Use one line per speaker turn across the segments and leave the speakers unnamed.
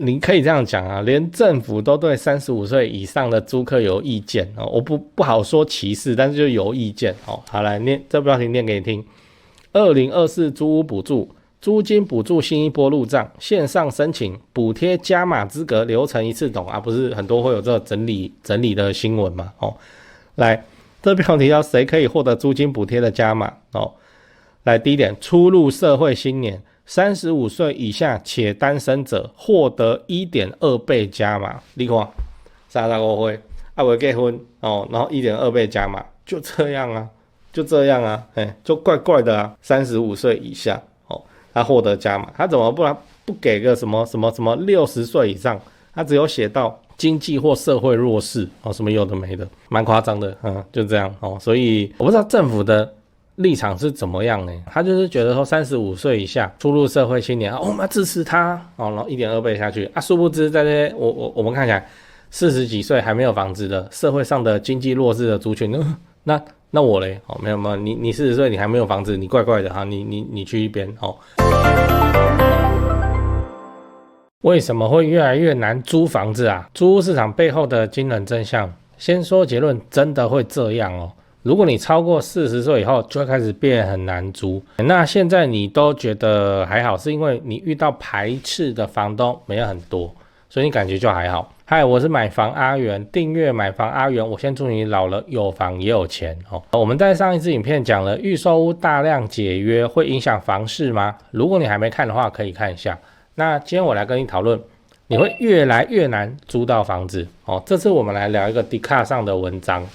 你可以这样讲啊，连政府都对35岁以上的租客有意见哦，我不好说歧视，但是就有意见哦。好，来念这标题念给你听。2024租屋补助，租金补助新一波入账，线上申请补贴加码资格流程一次懂啊，不是很多会有这个整理的新闻嘛？哦，来，这标题叫谁可以获得租金补贴的加码哦。来，第一点，初入社会新年，35岁以下且单身者获得 1.2 倍加码。你看，35岁还未结婚哦，然后 1.2 倍加码，就这样啊，就这样啊，就怪怪的啊。35岁以下哦，他获得加码，他怎么不给个什么60岁以上？他只有写到经济或社会弱势哦，什么有的没的，蛮夸张的，就这样哦。所以我不知道政府的立场是怎么样呢？他就是觉得说35岁以下初入社会青年，我们要支持他哦，然后 1.2 倍下去啊，殊不知在这些我们看起来40几岁还没有房子的社会上的经济弱势的族群，那我嘞哦，没有，你40岁你还没有房子，你怪怪的哈，你去一边哦。为什么会越来越难租房子啊？租屋市场背后的惊人真相，先说结论，真的会这样哦。如果你超过40岁以后，就会开始变很难租。那现在你都觉得还好，是因为你遇到排斥的房东没有很多，所以你感觉就还好。嗨，我是买房阿元，订阅买房阿元，我先祝你老了有房也有钱哦。我们在上一支影片讲了预售屋大量解约会影响房市吗？如果你还没看的话，可以看一下。那今天我来跟你讨论，你会越来越难租到房子哦。这次我们来聊一个 Dcard 上的文章，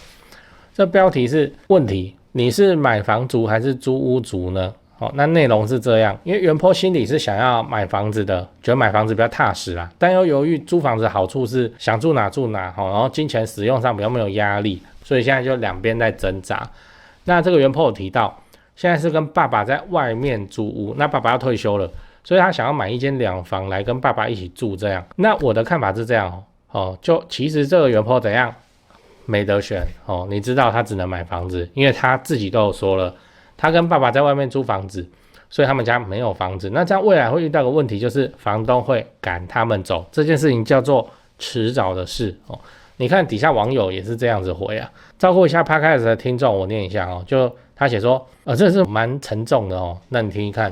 这标题是问题：你是买房族还是租屋族呢？哦，那内容是这样，因为原 po 心里是想要买房子的，觉得买房子比较踏实啦，但又由于租房子的好处是想住哪住哪，然后金钱使用上比较没有压力，所以现在就两边在挣扎。那这个原 po 有提到，现在是跟爸爸在外面租屋，那爸爸要退休了。所以他想要买一间两房来跟爸爸一起住这样。那我的看法是这样哦，就其实这个原 po 怎样没得选哦，你知道他只能买房子，因为他自己都有说了，他跟爸爸在外面租房子，所以他们家没有房子。那这样未来会遇到个问题，就是房东会赶他们走，这件事情叫做迟早的事哦。你看底下网友也是这样子回啊，照顾一下 Podcast 的听众，我念一下哦，就他写说，这是蛮沉重的哦，那你听一看。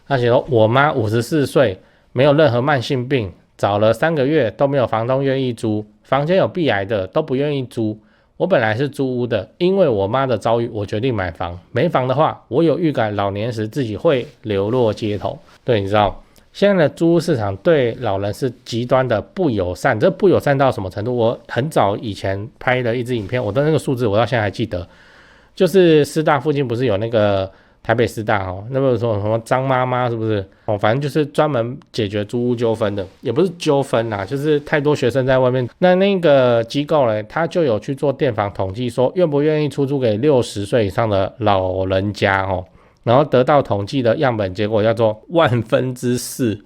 他写说，我妈54岁，没有任何慢性病，找了3个月都没有房东愿意租，房间有壁癌的都不愿意租。我本来是租屋的，因为我妈的遭遇，我决定买房。没房的话，我有预感老年时自己会流落街头。对，你知道现在的租屋市场对老人是极端的不友善，这不友善到什么程度？我很早以前拍的一支影片，我的那个数字我到现在还记得，就是师大附近不是有那个台北师大那个说什么张妈妈是不是反正就是专门解决租屋纠纷的，也不是纠纷啦，就是太多学生在外面。那个机构呢，他就有去做电访统计，说愿不愿意出租给60岁以上的老人家然后得到统计的样本结果叫做4%，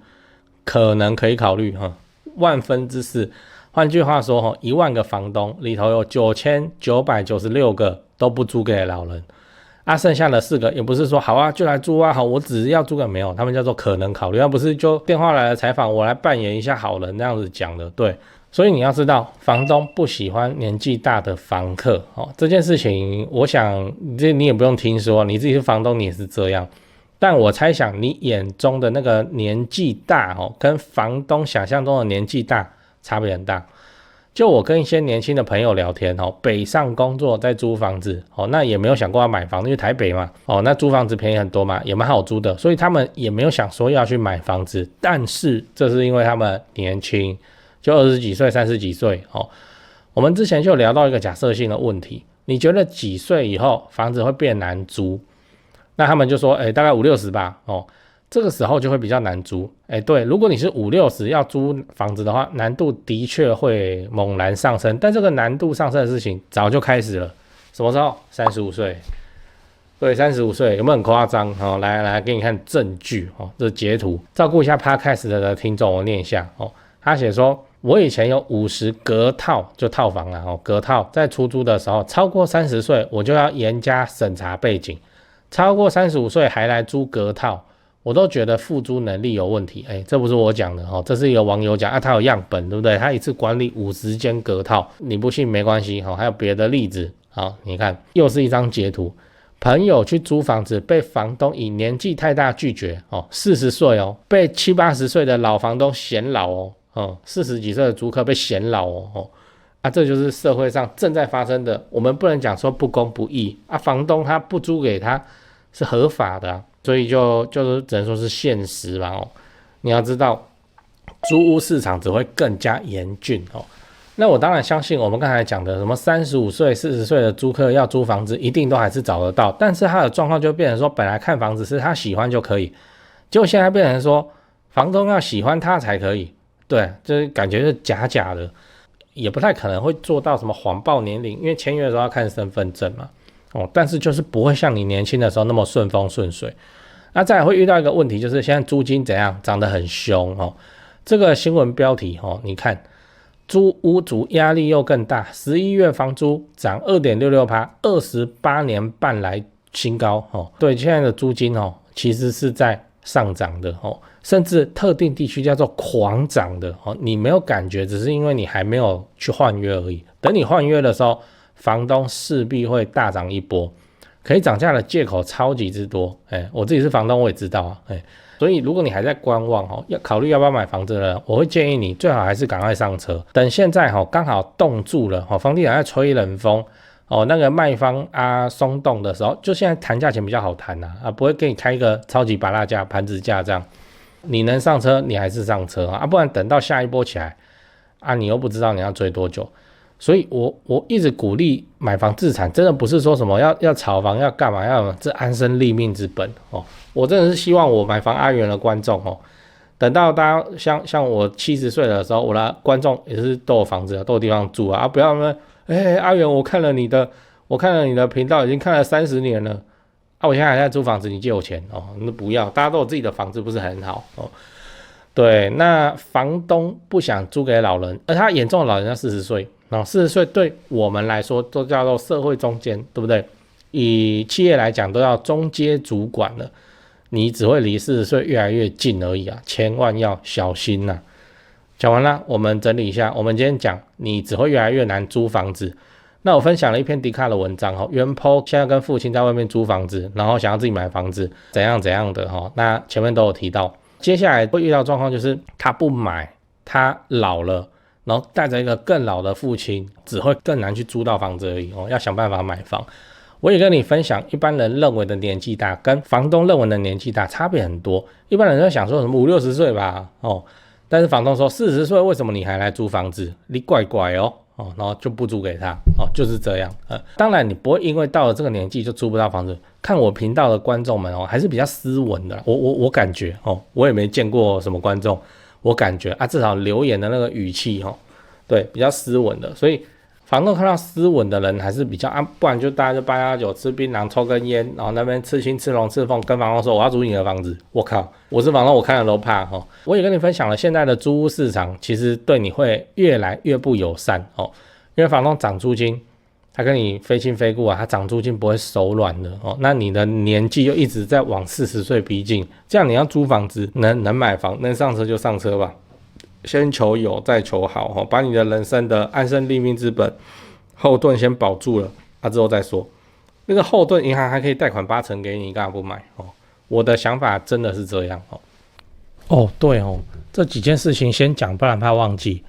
可能可以考虑4%。换句话说1万个房东里头有9996个都不租给老人。剩下的4个也不是说好啊就来租啊，好我只要租个没有，他们叫做可能考虑，要不是就电话来了采访，我来扮演一下好人那样子讲的。对，所以你要知道房东不喜欢年纪大的房客这件事情我想你也不用听说，你自己是房东你也是这样。但我猜想你眼中的那个年纪大跟房东想象中的年纪大差别很大。就我跟一些年轻的朋友聊天北上工作在租房子那也没有想过要买房子，因为台北嘛那租房子便宜很多嘛，也蛮好租的，所以他们也没有想说要去买房子。但是这是因为他们年轻，就20几岁30几岁我们之前就聊到一个假设性的问题，你觉得几岁以后房子会变难租？那他们就说大概50-60吧这个时候就会比较难租。对，如果你是50-60要租房子的话，难度的确会猛然上升，但这个难度上升的事情早就开始了。什么时候？35岁。对，35岁有没有很夸张来给你看证据这截图。照顾一下 Podcast 的听众，我念一下他写说，我以前有50隔套，就套房啦隔套，在出租的时候超过30岁我就要严加审查背景，超过35岁还来租隔套，我都觉得付租能力有问题。这不是我讲的哦，这是一个网友讲啊，他有样本对不对？他一次管理50间隔套，你不信没关系哦，还有别的例子。好，你看又是一张截图，朋友去租房子被房东以年纪太大拒绝哦，40岁哦，被70、80岁的老房东嫌老哦，40几岁的租客被嫌老哦这就是社会上正在发生的，我们不能讲说不公不义啊，房东他不租给他是合法的所以就是只能说是现实吧你要知道，租屋市场只会更加严峻那我当然相信我们刚才讲的什么35岁、40岁的租客要租房子，一定都还是找得到，但是他的状况就变成说，本来看房子是他喜欢就可以，结果现在变成说，房东要喜欢他才可以，对，就是感觉是假假的，也不太可能会做到什么谎报年龄，因为签约的时候要看身份证嘛。但是就是不会像你年轻的时候那么顺风顺水。那再来会遇到一个问题，就是现在租金怎样涨得很凶这个新闻标题你看，租屋族压力又更大，11月房租涨 2.66%，28年半来新高对，现在的租金其实是在上涨的甚至特定地区叫做狂涨的你没有感觉，只是因为你还没有去换约而已。等你换约的时候，房东势必会大涨一波，可以涨价的借口超级之多。我自己是房东，我也知道所以如果你还在观望要考虑要不要买房子的人，我会建议你最好还是赶快上车。等现在刚好冻住了房地产在吹冷风那个卖方松动的时候，就现在谈价钱比较好谈不会给你开一个超级芭乐价、盘子价这样。你能上车你还是上车不然等到下一波起来你又不知道你要追多久。所以我一直鼓励买房自产，真的不是说什么要炒房要干嘛，要这安身立命之本我真的是希望我买房阿元的观众等到大家像我70岁的时候，我的观众也是都有房子都有地方住不要说阿元我看了你的频道已经看了30年了我现在还在租房子，你借我钱那不要，大家都有自己的房子不是很好对，那房东不想租给老人，而他眼中的老人要40岁40岁对我们来说都叫做社会中间，对不对？以企业来讲都要中阶主管了，你只会离40岁越来越近而已千万要小心讲完了，我们整理一下，我们今天讲你只会越来越难租房子。那我分享了一篇迪卡的文章原 po 现在跟父亲在外面租房子，然后想要自己买房子怎样怎样的那前面都有提到。接下来会遇到状况就是他不买，他老了，然后带着一个更老的父亲，只会更难去租到房子而已要想办法买房。我也跟你分享，一般人认为的年纪大跟房东认为的年纪大差别很多。一般人在想说什么50、60岁吧但是房东说40岁为什么你还来租房子？你怪怪然后就不租给他就是这样当然你不会因为到了这个年纪就租不到房子。看我频道的观众们还是比较斯文的，我感觉我也没见过什么观众，我感觉至少留言的那个语气对，比较斯文的。所以房东看到斯文的人还是比较不然就大家就8+9吃槟榔抽根烟，然后那边吃青吃龙吃凤，跟房东说我要租你的房子。我靠，我是房东，我看了都怕我也跟你分享了，现在的租屋市场其实对你会越来越不友善因为房东涨租金，他跟你非亲非故他涨租金不会手软的那你的年纪又一直在往40岁逼近，这样你要租房子能买房能上车就上车吧，先求有再求好把你的人生的安身立命之本后盾先保住了之后再说。那个后盾银行还可以贷款80%给你，干嘛不买我的想法真的是这样对这几件事情先讲，不然怕忘记。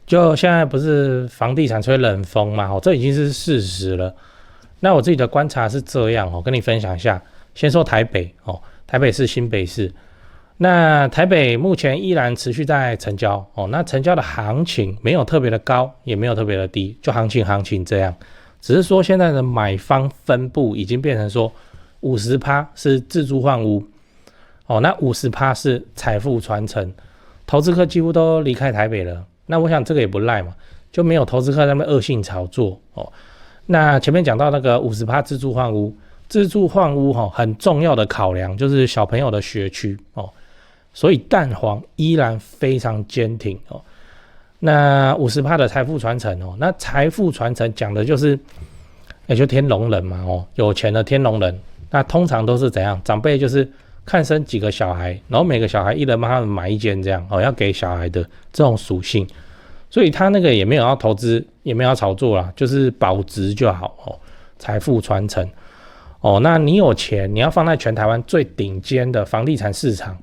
就现在不是房地产吹冷风嘛这已经是事实了。那我自己的观察是这样跟你分享一下。先说台北台北市新北市，那台北目前依然持续在成交那成交的行情没有特别的高，也没有特别的低，就行情这样。只是说现在的买方分布已经变成说 50% 是自住换屋那 50% 是财富传承，投资客几乎都离开台北了。那我想这个也不赖嘛，就没有投资客在那边恶性炒作那前面讲到那个 50% 自住换屋，自住换屋很重要的考量就是小朋友的学区所以蛋黄依然非常坚挺那 50% 的财富传承那财富传承讲的就是就天龙人嘛有钱的天龙人，那通常都是怎样？长辈就是看生几个小孩，然后每个小孩一人帮他们买一间这样要给小孩的这种属性，所以他那个也没有要投资，也没有要炒作啦，就是保值就好财富传承那你有钱，你要放在全台湾最顶尖的房地产市场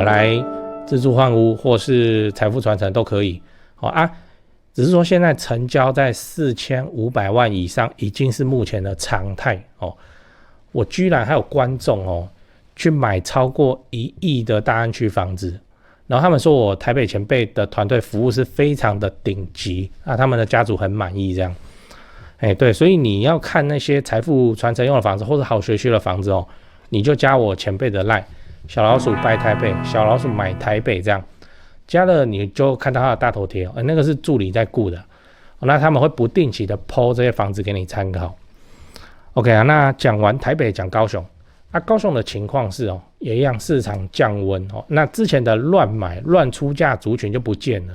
来自住换屋或是财富传承都可以只是说现在成交在4500万以上已经是目前的常态我居然还有观众去买超过1亿的大安区房子，然后他们说我台北前辈的团队服务是非常的顶级他们的家族很满意这样对，所以你要看那些财富传承用的房子或者好学区的房子你就加我前辈的 LINE 小老鼠拜台北，小老鼠买台北这样加了你就看到他的大头贴那个是助理在顾的那他们会不定期的 po 这些房子给你参考。 OK 那讲完台北讲高雄高雄的情况是也一样市场降温那之前的乱买乱出价族群就不见了，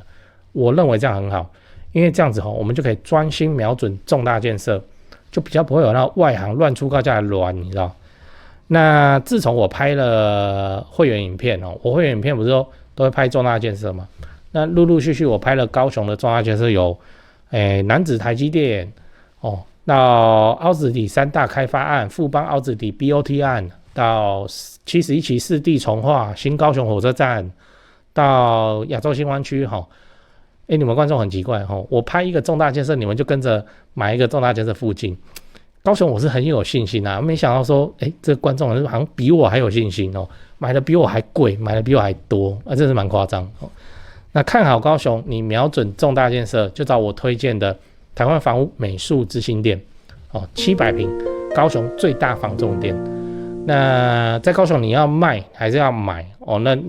我认为这样很好，因为这样子我们就可以专心瞄准重大建设，就比较不会有那外行乱出高价的乱，你知道。那自从我拍了会员影片我会员影片不是都会拍重大建设嘛，那陆陆续续我拍了高雄的重大建设有楠梓台积电到凹子底3大开发案，富邦凹子底 BOT 案，到71期4地重划，新高雄火车站，到亚洲新湾区你们观众很奇怪我拍一个重大建设，你们就跟着买一个重大建设附近。高雄我是很有信心没想到说这个观众好像比我还有信心买的比我还贵，买的比我还多真是蛮夸张那看好高雄，你瞄准重大建设，就找我推荐的台湾房屋美术之星店700坪，高雄最大房仲店。那在高雄你要卖还是要买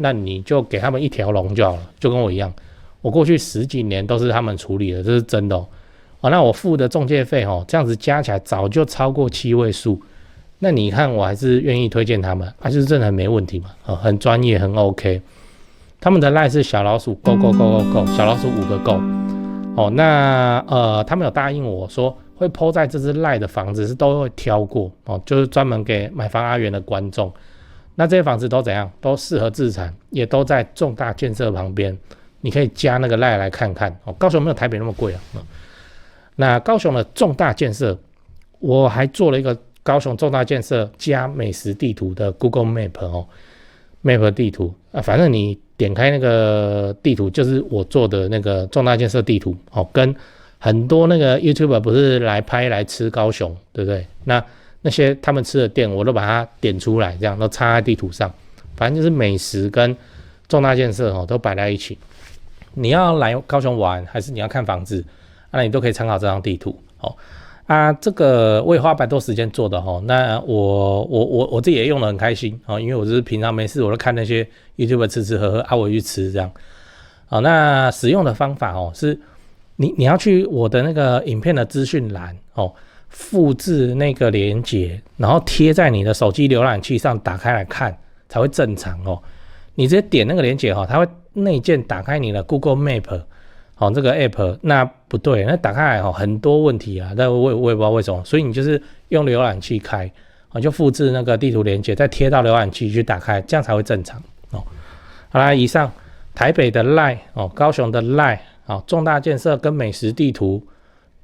那你就给他们一条龙就好了，就跟我一样，我过去10几年都是他们处理的，这是真的那我付的中介费这样子加起来早就超过7位数，那你看我还是愿意推荐他们就是真的很没问题嘛很专业很 OK。 他们的 LINE 是小老鼠 go go go go go， 小老鼠5个 go那他们有答应我说会 po 在这支 LINE 的房子是都会挑过就是专门给买房阿元的观众。那这些房子都怎样，都适合自产，也都在重大建设旁边，你可以加那个 LINE 来看看高雄没有台北那么贵那高雄的重大建设，我还做了一个高雄重大建设加美食地图的 Google Map Map 地图反正你点开那个地图就是我做的那个重大建设地图跟很多那个 YouTuber 不是来拍来吃高雄对不对，那些他们吃的店我都把它点出来，这样都插在地图上，反正就是美食跟重大建设都摆在一起。你要来高雄玩还是你要看房子那你都可以参考这张地图这个我也花蛮多时间做的那我自己也用得很开心因为我就是平常没事我都看那些 YouTuber 吃吃喝喝我去吃这样那使用的方法是你要去我的那个影片的资讯栏复制那个连结，然后贴在你的手机浏览器上打开来看才会正常你直接点那个连结它会内建打开你的 Google Map这个 app 那不对，那打开来很多问题但我也不知道为什么，所以你就是用浏览器开就复制那个地图连结再贴到浏览器去打开，这样才会正常好啦，以上台北的 LINE 高雄的 LINE 重大建设跟美食地图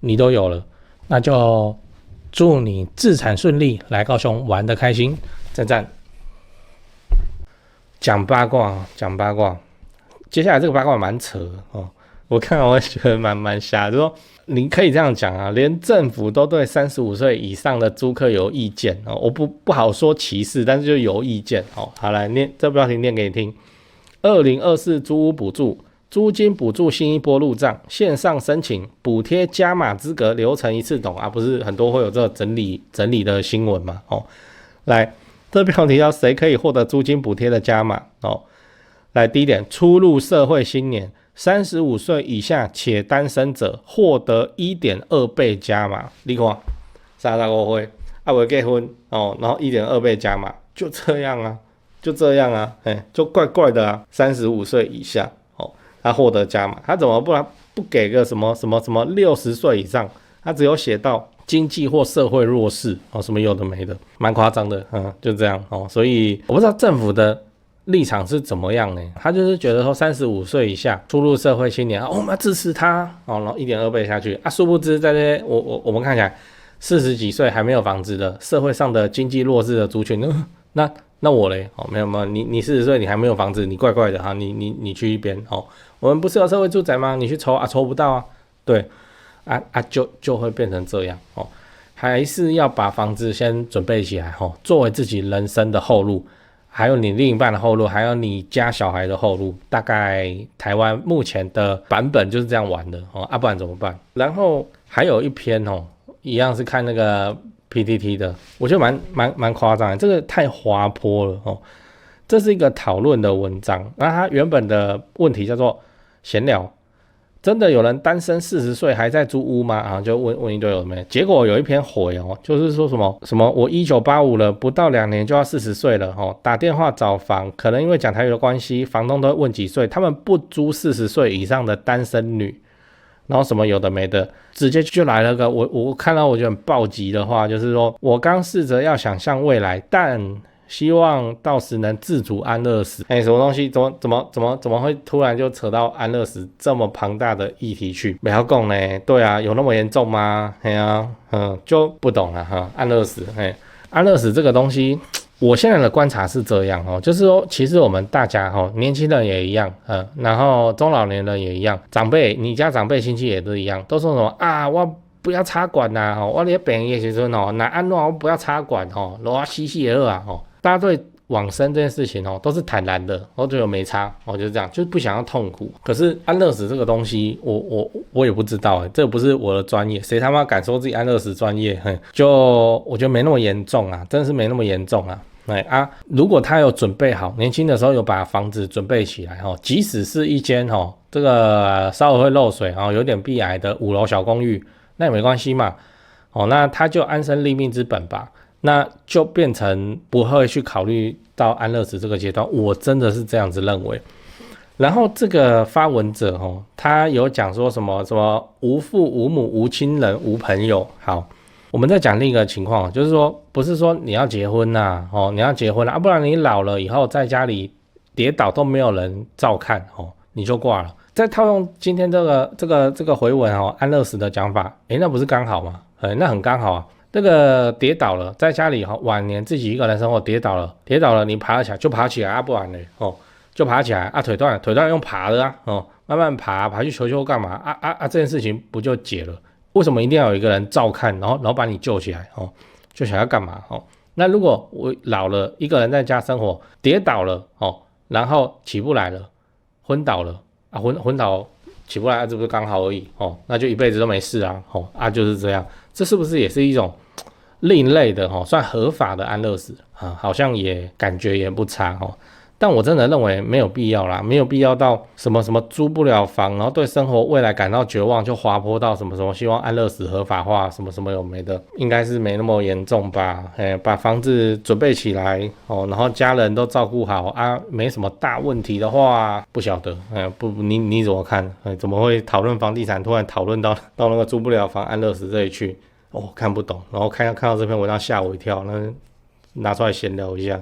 你都有了，那就祝你自产顺利，来高雄玩得开心，赞赞。讲八卦，接下来这个八卦蛮扯我看我觉得蛮瞎，就说你可以这样讲连政府都对35岁以上的租客有意见我不好说歧视，但是就有意见好，来念这标题念给你听。2024租屋补助，租金补助新一波入账，线上申请补贴加码资格流程一次懂不是很多会有这个整理的新闻嘛来，这标题叫谁可以获得租金补贴的加码来，第一点，初入社会新年35岁以下且单身者获得 1.2 倍加码，你看35岁没结婚然后 1.2 倍加码，就这样就怪怪的35岁以下他获得加码，他怎么不给个什么60岁以上，他只有写到经济或社会弱势哦，什么有的没的，蛮夸张的，就这样哦。所以我不知道政府的立场是怎么样呢？他就是觉得说35岁以下初入社会青年，我们要支持他哦，然后1.2倍下去啊，殊不知在这些我们看起来40几岁还没有房子的社会上的经济弱势的族群，那我嘞哦，没有，你40岁你还没有房子，你怪怪的哈，你去一边哦，我们不是有社会住宅吗？你去抽啊，抽不到啊，对就会变成这样哦，还是要把房子先准备起来哦，作为自己人生的后路。还有你另一半的后路，还有你家小孩的后路，大概台湾目前的版本就是这样玩的哦，不然怎么办？然后还有一篇哦，一样是看那个 PTT 的，我觉得蛮夸张的，这个太滑坡了哦。这是一个讨论的文章，那它原本的问题叫做闲聊。真的有人单身40岁还在租屋吗？就问一堆有没有？结果有一篇回哦，就是说什么我1985了，不到2年就要40岁了哦，打电话找房，可能因为讲台语的关系，房东都会问几岁，他们不租40岁以上的单身女，然后什么有的没的，直接就来了个我看到我觉得很暴击的话，就是说我刚试着要想象未来，但希望到时能自主安乐死。什么东西怎么会突然就扯到安乐死这么庞大的议题去？不要讲呢，对啊，有那么严重吗？就不懂了哈。安乐死，安乐死这个东西，我现在的观察是这样哦，就是说，其实我们大家年轻人也一样，然后中老年人也一样，长辈，你家长辈亲戚也都一样，都说什么啊，我不要插管呐，我咧病的时阵那安怎我不要插管我死了啊大家对往生这件事情都是坦然的，我觉得没差就是这样，就是不想要痛苦。可是安乐死这个东西，我也不知道这不是我的专业，谁他妈敢说自己安乐死专业？就我觉得没那么严重啊，真的是没那么严重啊。如果他有准备好，年轻的时候有把房子准备起来即使是一间这个稍微会漏水有点壁癌的5楼小公寓，那也没关系嘛那他就安身立命之本吧。那就变成不会去考虑到安乐死这个阶段，我真的是这样子认为。然后这个发文者他有讲说什么无父无母无亲人无朋友。好，我们再讲另一个情况，就是说不是说你要结婚你要结婚不然你老了以后在家里跌倒都没有人照看你就挂了。再套用今天这个回文安乐死的讲法，那不是刚好吗？那很刚好啊。这个跌倒了，在家里晚年自己一个人生活，跌倒了，你爬起来就爬起来不然呢就爬起来腿断用爬的慢慢爬去求干嘛这件事情不就解了？为什么一定要有一个人照看，然后把你救起来就想要干嘛那如果我老了，一个人在家生活，跌倒了然后起不来了，昏倒了昏倒起不来这不是刚好而已那就一辈子都没事就是这样。这是不是也是一种另类的算合法的安乐死好像也感觉也不差但我真的认为没有必要啦，没有必要到什么租不了房，然后对生活未来感到绝望，就滑坡到什么希望安乐死合法化什么有没的，应该是没那么严重吧。把房子准备起来然后家人都照顾好没什么大问题的话，不晓得你怎么看？怎么会讨论房地产突然讨论到那个租不了房安乐死这里去？看不懂，然后看到这篇文章吓我一跳，那拿出来闲聊一下。